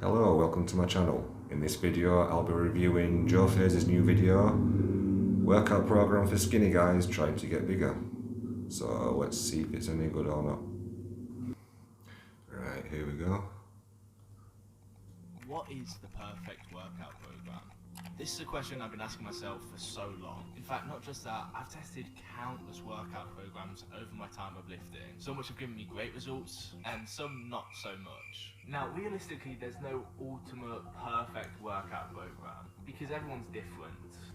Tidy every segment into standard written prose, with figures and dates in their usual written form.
Hello, welcome to my channel. In this video I'll be reviewing Joe Fazer's new video, workout program for skinny guys trying to get bigger. So let's see if it's any good or not. Right, here we go. What is the perfect workout program? This is a question I've been asking myself for so long. In fact, not just that, I've tested countless workout programs over my time of lifting. Some which have given me great results, and some not so much. Now, realistically, there's no ultimate perfect workout program, because everyone's different.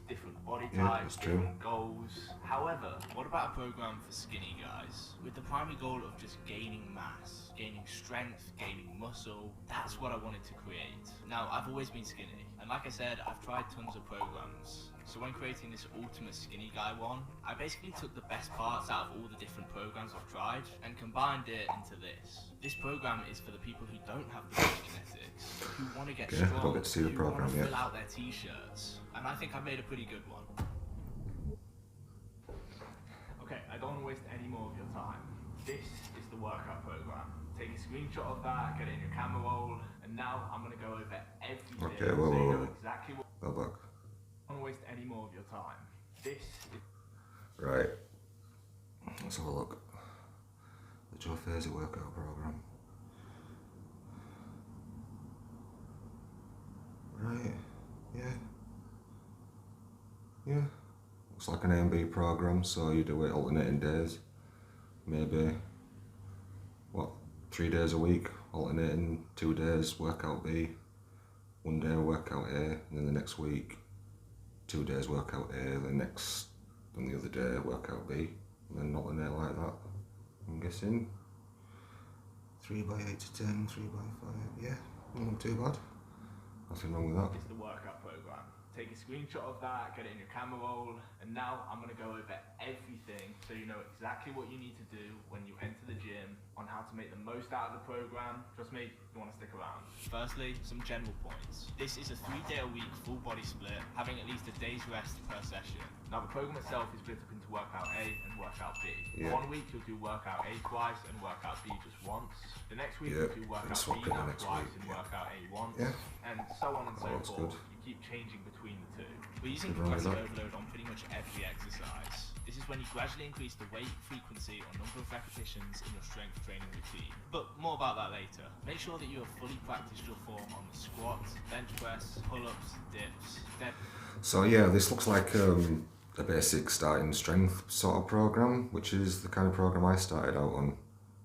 Different body types, different goals. However, what about a program for skinny guys? With the primary goal of just gaining mass, gaining strength, gaining muscle. That's what I wanted to create. Now, I've always been skinny, and like I said, I've tried tons of programs. So when creating this ultimate skinny guy one, I basically took the best parts out of all the different programs I've tried and combined it into this. This program is for the people who don't have the best genetics, who want to get strong, I don't get to see the program who want to yet. fill out their t-shirts. And I think I made a pretty good one. Okay, I don't want to waste any more of your time. This is the workout program. Take a screenshot of that, get it in your camera roll, and now I'm going to go over everything Okay, so you know exactly what. Go back. I don't want to waste any more of your time. This is... Right. Let's have a look. The Joe Fazer workout program. Right. Yeah. Looks like an A&B program, so you do it alternating days. Maybe, 3 days a week, alternating 2 days workout B, 1 day workout A, and then the next week 2 days workout A, and the other day workout B, and then alternate like that. I'm guessing 3 by 8 to 10, 3 by 5. Yeah, not too bad. Nothing wrong with that. It's the workout program. Take a screenshot of that, get it in your camera roll, and now I'm going to go over everything so you know exactly what you need to do when you enter the gym, on how to make the most out of the program. Trust me, you want to stick around. Firstly, some general points. This is a 3-day-a-week full body split, having at least a day's rest per session. Now the program itself is split up into workout A and workout B. Yeah. 1 week you'll do workout A twice and workout B just once. The next week you'll do workout B twice and workout A once, and so on and so forth. You keep changing between the two. We're using progressive overload on pretty much every exercise. This is when you gradually increase the weight, frequency, or number of repetitions in your strength training routine. But more about that later. Make sure that you have fully practiced your form on the squats, bench press, pull-ups, dips, So yeah, this looks like a basic starting strength sort of program, which is the kind of program I started out on.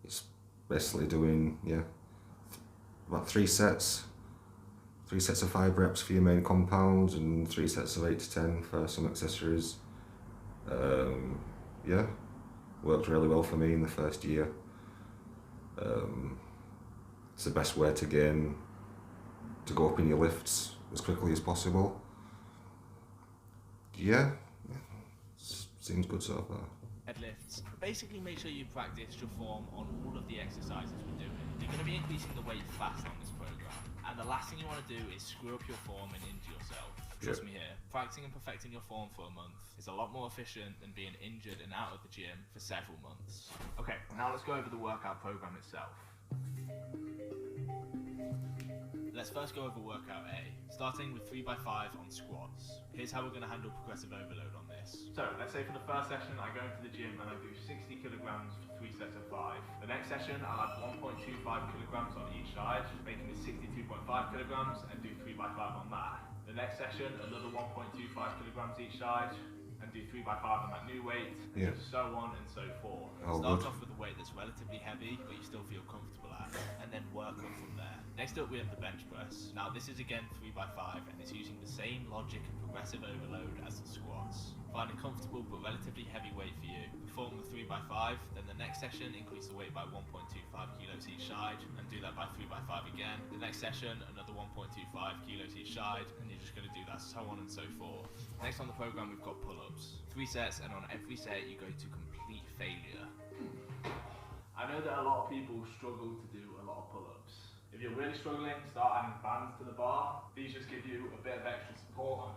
It's basically doing, about 3 sets. 3 sets of 5 reps for your main compounds and 3 sets of 8 to 10 for some accessories. Worked really well for me in the first year. It's the best way to go up in your lifts as quickly as possible. Seems good so far. Deadlifts. Basically make sure you practice your form on all of the exercises we're doing. You're going to be increasing the weight fast on this program, and the last thing you want to do is screw up your form and injure yourself. Trust me here, practicing and perfecting your form for a month is a lot more efficient than being injured and out of the gym for several months. Okay, now let's go over the workout program itself. Let's first go over workout A, starting with 3 by 5 on squats. Here's how we're going to handle progressive overload on this. So let's say for the first session I go into the gym and I do 60 kilograms for 3 sets of 5. The next session I'll add 1.25 kilograms on each side, making it 62.5 kilograms, and do 3 by 5 on that. The next session, another 1.25 kilograms each side, and do 3 by 5 on that new weight, and so on and so forth. Start off with a weight that's relatively heavy, but you still feel comfortable at, and then work up from there. Next up we have the bench press. Now this is again 3 by 5, and it's using the same logic and progressive overload as the squats. Find a comfortable but relatively heavy weight for you. Perform the 3 by 5, then the next session increase the weight by 1.25 kilos each side, and do that by 3 by 5 again. The next session, another 1.25 kilos each side, and you're just going to do that so on and so forth. Next on the program we've got pull-ups. 3 sets, and on every set you go to complete failure. I know that a lot of people struggle to do a lot of pull-ups. If you're really struggling, start adding bands to the bar. These just give you a bit of extra support.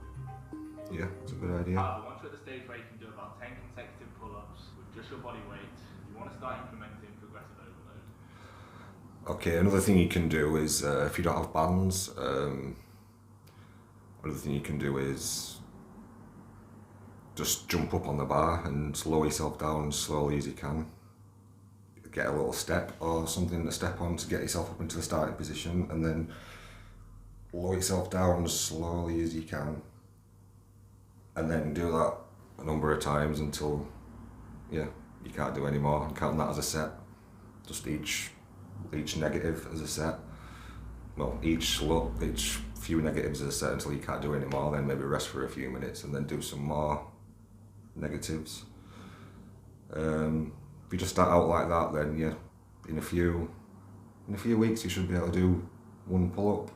Yeah, it's a good idea. However, once you're at the stage where you can do about 10 consecutive pull-ups with just your body weight, you want to start implementing progressive overload. Okay, another thing you can do is, if you don't have bands, another thing you can do is just jump up on the bar and lower yourself down as slowly as you can. Get a little step or something to step on to get yourself up into the starting position, and then lower yourself down as slowly as you can. And then do that a number of times until, you can't do any more. And count that as a set. Just each negative as a set. Well, each few negatives as a set until you can't do any more. Then maybe rest for a few minutes and then do some more negatives. If you just start out like that, then in a few weeks you should be able to do one pull-up,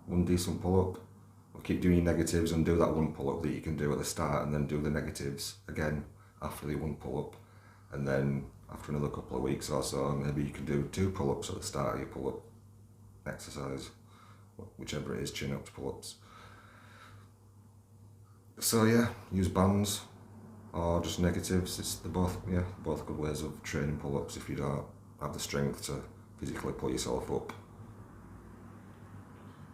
one decent pull-up. Or keep doing your negatives and do that one pull-up that you can do at the start, and then do the negatives again after the one pull-up. And then after another couple of weeks or so, maybe you can do 2 pull-ups at the start of your pull-up exercise, whichever it is, chin-ups, pull-ups. So use bands or just negatives. They're both good ways of training pull-ups if you don't have the strength to physically pull yourself up.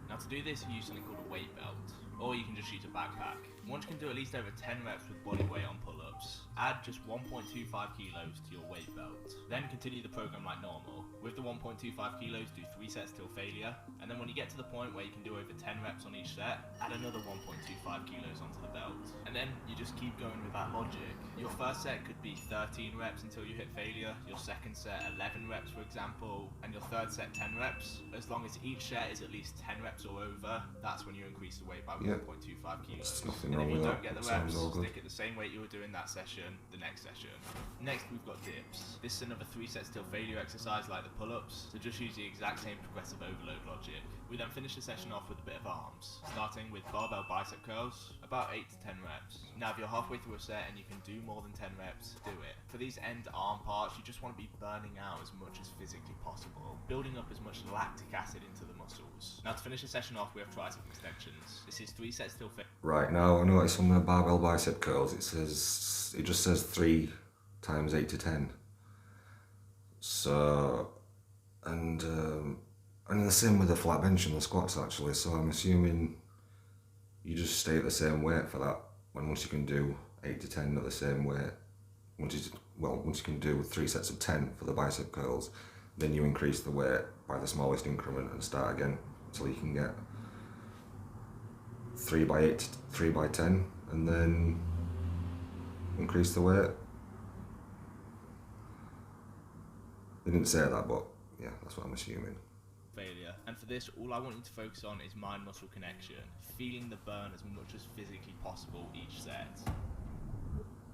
Now to do this, you use something called a weight belt, or you can just use a backpack. Once you can do at least over 10 reps with body weight on pull-ups, add just 1.25 kilos to your weight belt. Then continue the program like normal. With the 1.25 kilos, do 3 sets till failure, and then when you get to the point where you can do over 10 reps on each set, add another 1.25 kilos onto the belt. And then you just keep going with that logic. Your first set could be 13 reps until you hit failure, your second set 11 reps for example, and your third set 10 reps. As long as each set is at least 10 reps or over, that's when you increase the weight by 1.25 kilos. And if you don't get the reps, stick at the same weight you were doing that session, the next session. Next we've got dips. This is another 3 sets till failure exercise like the pull-ups, so just use the exact same progressive overload logic. We then finish the session off with a bit of arms, starting with barbell bicep curls, about 8 to 10 reps. Now if you're halfway through a set and you can do more than 10 reps, do it. For these end arm parts, you just want to be burning out as much as physically possible, building up as much lactic acid into the muscles. Now to finish the session off, we have tricep extensions. This is 3 sets till failure. Right, now I notice on the barbell bicep curls it just says 3 times 8 to 10. So, and the same with the flat bench and the squats actually, so I'm assuming you just stay at the same weight for that. Once you can do 8 to 10 at the same weight, once you can do 3 sets of 10 for the bicep curls, then you increase the weight by the smallest increment and start again until you can get 3 by 8, 3 by 10, and then increase the weight. They didn't say that, but that's what I'm assuming. Failure. And for this, all I want you to focus on is mind-muscle connection, feeling the burn as much as physically possible each set.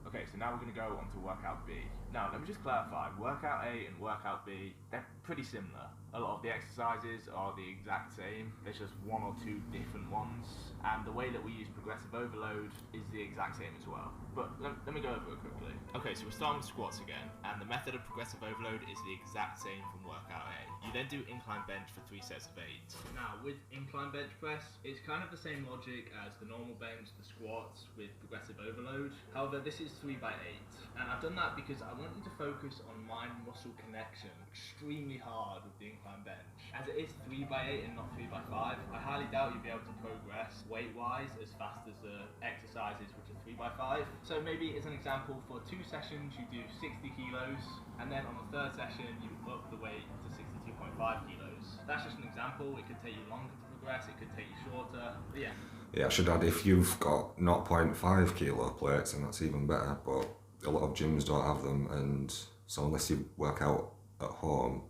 Okay, so now we're going to go on to workout B. Now, let me just clarify, workout A and workout B, they're pretty similar. A lot of the exercises are the exact same, there's just 1 or 2 different ones, and the way that we use progressive overload is the exact same as well. But let me go over it quickly. Okay, so we're starting with squats again, and the method of progressive overload is the exact same from workout A. You then do incline bench for 3 sets of 8. Now, with incline bench press, it's kind of the same logic as the normal bench, the squats, with progressive overload. However, this is 3 by 8, and I've done that because I want you to focus on mind-muscle connection extremely hard with the incline bench. As it is 3 by 8 and not 3 by 5, I highly doubt you'll be able to progress weight-wise as fast as the exercises which are 3 by 5. So maybe as an example, for 2 sessions you do 60 kilos, and then on the 3rd session you up the weight to 62.5 kilos. That's just an example. It could take you longer to progress, it could take you shorter, but yeah. Yeah, I should add, if you've got 0.5 kilo plates, then that's even better, but a lot of gyms don't have them, and so unless you work out at home,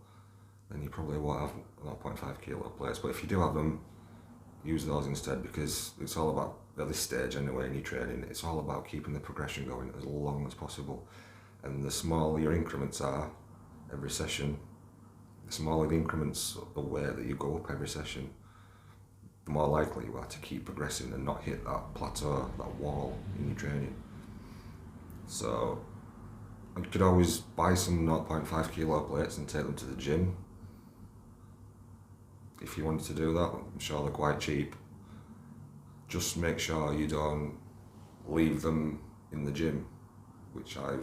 then you probably won't have 0.5 kilo plates. But if you do have them, use those instead, because it's all about, at this stage anyway in your training, it's all about keeping the progression going as long as possible. And the smaller your increments are every session, the smaller the increments of the weight that you go up every session, the more likely you are to keep progressing and not hit that plateau, that wall in your training. So you could always buy some 0.5 kilo plates and take them to the gym. If you wanted to do that, I'm sure they're quite cheap. Just make sure you don't leave them in the gym, which I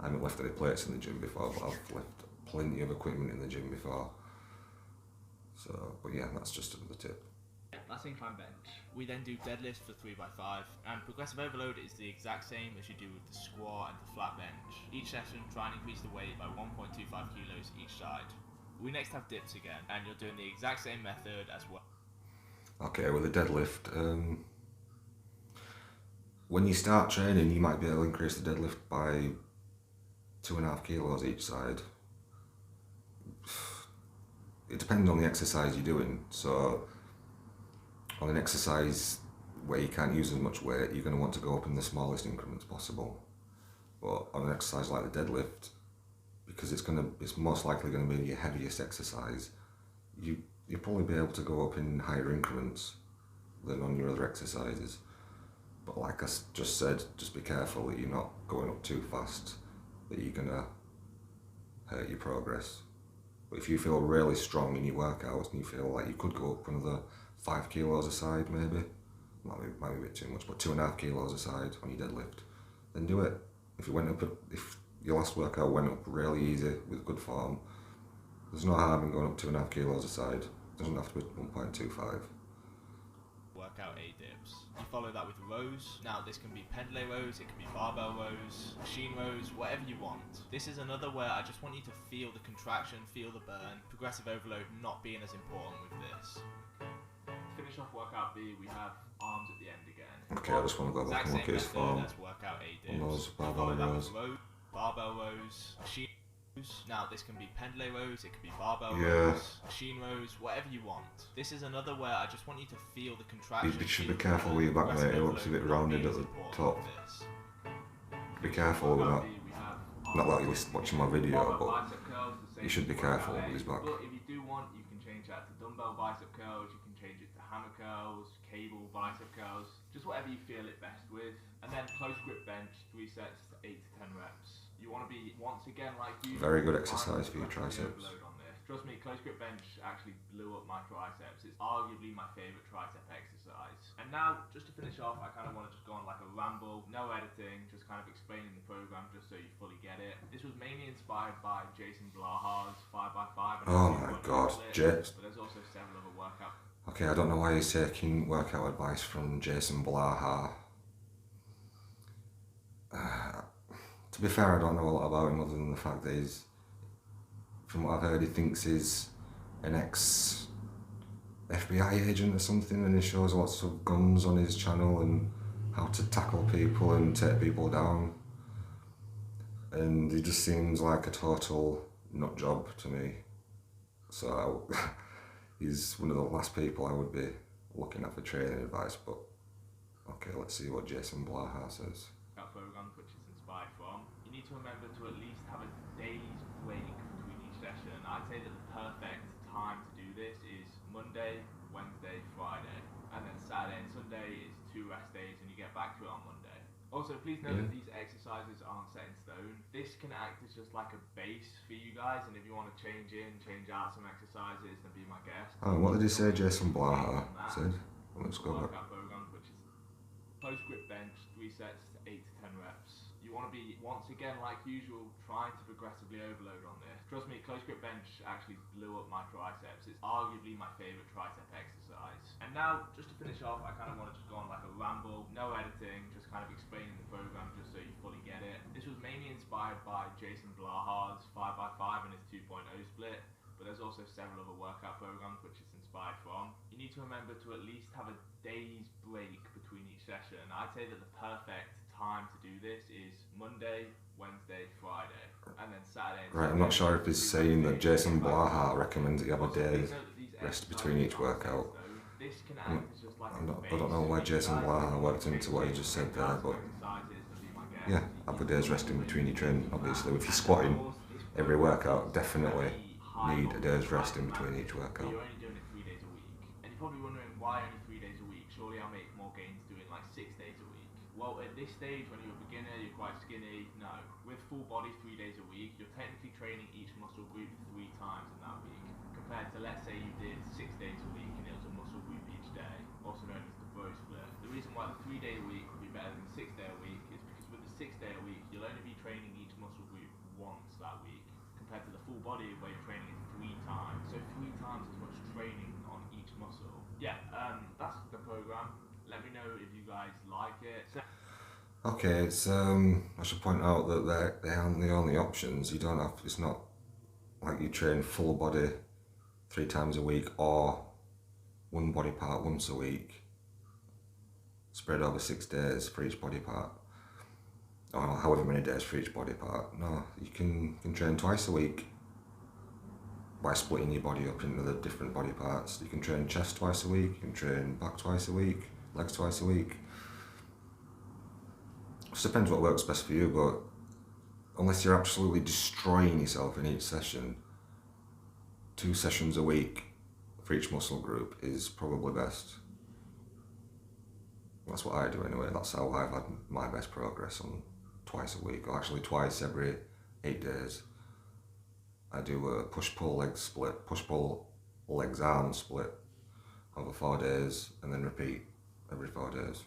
haven't left any plates in the gym before, but I've left plenty of equipment in the gym before. So, but yeah, that's just another tip. That's incline bench. We then do deadlifts for 3x5, and progressive overload is the exact same as you do with the squat and the flat bench. Each session, try and increase the weight by 1.25 kilos each side. We next have dips again, and you're doing the exact same method as well. Okay, with the deadlift, when you start training, you might be able to increase the deadlift by 2.5 kilos each side. It depends on the exercise you're doing. So on an exercise where you can't use as much weight, you're going to want to go up in the smallest increments possible. But on an exercise like the deadlift, because it's most likely going to be your heaviest exercise, you'll probably be able to go up in higher increments than on your other exercises. But like I just said, just be careful that you're not going up too fast, that you're going to hurt your progress. But if you feel really strong in your workouts and you feel like you could go up another 5 kilos a side, maybe, might be a bit too much, but 2.5 kilos a side on your deadlift, then do it. If your last workout went up really easy with good form, there's no harm in going up 2.5 kilos a side. It doesn't have to be 1.25. Workout A dips. You follow that with rows. Now this can be pendlay rows, it can be barbell rows, machine rows, whatever you want. This is another where I just want you to feel the contraction, feel the burn, progressive overload not being as important with this. To finish off workout B, we have arms at the end again. Okay, I just want to go back and look at his form That's workout A dips. on those You barbell follow that rows. with barbell rows, machine rows. Now this can be pendlay rows, it can be barbell Yeah. rows, machine rows, whatever you want. This is another where I just want you to feel the contraction. You should be careful with your back, mate. It looks a bit rounded at the top. Be careful with that. Not like you're watching my video, but you should be careful with his back. But if you do want, you can change that to dumbbell bicep curls, you can change it to hammer curls, cable bicep curls, just whatever you feel it best with. And then close grip bench, 3 sets to 8 to 10 reps. You want to be, once again, like you. Very good exercise for your triceps. Trust me, close grip bench actually blew up my triceps. It's arguably my favourite tricep exercise. And now, just to finish off, I kind of want to just go on like a ramble, no editing, just kind of explaining the program just so you fully get it. This was mainly inspired by Jason Blahar's 5x5. Oh my god, Jets. But there's also several other workouts. Okay, I don't know why he's taking workout advice from Jason Blahar. To be fair, I don't know a lot about him other than the fact that he's, from what I've heard, he thinks he's an ex-FBI agent or something, and he shows lots of guns on his channel and how to tackle people and take people down. And he just seems like a total nut job to me. So he's one of the last people I would be looking at for training advice, but okay, let's see what Jason Blahar says. Program which is inspired from. You need to remember to at least have a day's break between each session. I'd say that the perfect time to do this is Monday, Wednesday, Friday, and then Saturday and Sunday is 2 rest days and you get back to it on Monday. Also, please note that these exercises aren't set in stone. This can act as just like a base for you guys, and if you want to change in, change out some exercises, then be my guest. Oh, what did he say Jason Blahar said? Let's go back. Workout program which is close grip bench, 3 sets to 8 to 10 reps. You want to be, once again, like usual, trying to progressively overload on this. Trust me, close grip bench actually blew up my triceps. It's arguably my favourite tricep exercise. And now, just to finish off, I kind of want to just go on like a ramble, no editing, just kind of explaining the program just so you fully get it. This was mainly inspired by Jason Blahar's 5x5 and his 2.0 split, but there's also several other workout programs which it's inspired from. You need to remember to at least have a day's break between each session. I'd say that the perfect time to do this is Monday, Wednesday, Friday, and then Saturday. Right, I'm not sure if he's saying that Jason Blahar recommends that you have a day rest between each workout. I don't know why Jason Blahar worked into what he just said there, but yeah, have a day's rest in between your training. Obviously, if you're squatting every workout, definitely need a day's rest in between each workout. You're only doing it 3 days a week, and you're probably wondering why only 3 days a week. Surely I'll make more gains doing like 6 days a week. Well, at this stage, when you're a beginner, you're quite skinny. No, with full body 3 days a week, you're technically training each muscle group 3 times in that week, compared to, let's say you did 6 days a week and it was a muscle group each day, also known as the bro split. The reason why the 3 day a week would be better than the 6 day a week is because with the 6 day a week, you'll only be training each muscle group once that week, compared to the full body Okay, it's I should point out that they aren't the only options. You don't have. It's not like you train full body 3 times a week or one body part once a week, spread over 6 days for each body part, or however many days for each body part. No, you can train twice a week by splitting your body up into the different body parts. You can train chest twice a week, you can train back twice a week, legs twice a week. Just depends what works best for you, but unless you're absolutely destroying yourself in each session, 2 sessions a week for each muscle group is probably best. That's what I do anyway. That's how I've had my best progress, on twice a week, or actually twice every 8 days. I do a push-pull leg split, push-pull legs arm split over 4 days, and then repeat every 4 days.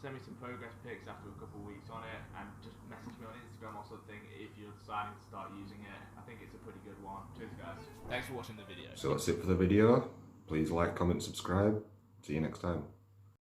Send me some progress pics after a couple of weeks on it, and just message me on Instagram or something if you're deciding to start using it. I think it's a pretty good one. Cheers, guys. Thanks for watching the video. So that's it for the video. Please like, comment, subscribe. See you next time.